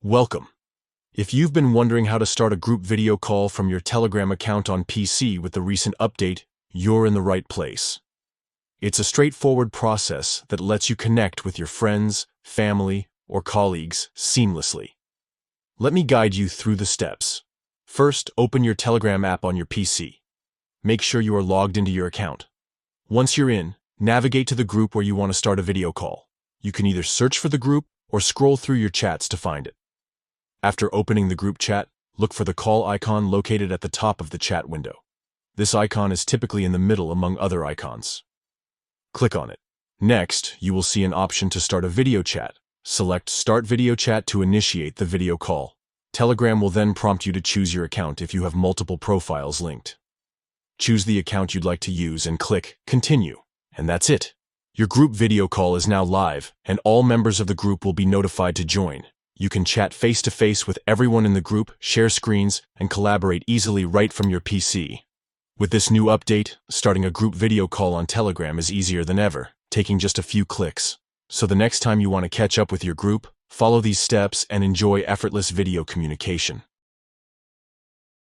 Welcome. If you've been wondering how to start a group video call from your Telegram account on PC with the recent update, you're in the right place. It's a straightforward process that lets you connect with your friends, family, or colleagues seamlessly. Let me guide you through the steps. First, open your Telegram app on your PC. Make sure you are logged into your account. Once you're in, navigate to the group where you want to start a video call. You can either search for the group or scroll through your chats to find it. After opening the group chat, look for the call icon located at the top of the chat window. This icon is typically in the middle among other icons. Click on it. Next, you will see an option to start a video chat. Select Start Video Chat to initiate the video call. Telegram will then prompt you to choose your account if you have multiple profiles linked. Choose the account you'd like to use and click Continue. And that's it. Your group video call is now live, and all members of the group will be notified to join. You can chat face-to-face with everyone in the group, share screens, and collaborate easily right from your PC. With this new update, starting a group video call on Telegram is easier than ever, taking just a few clicks. So the next time you want to catch up with your group, follow these steps and enjoy effortless video communication.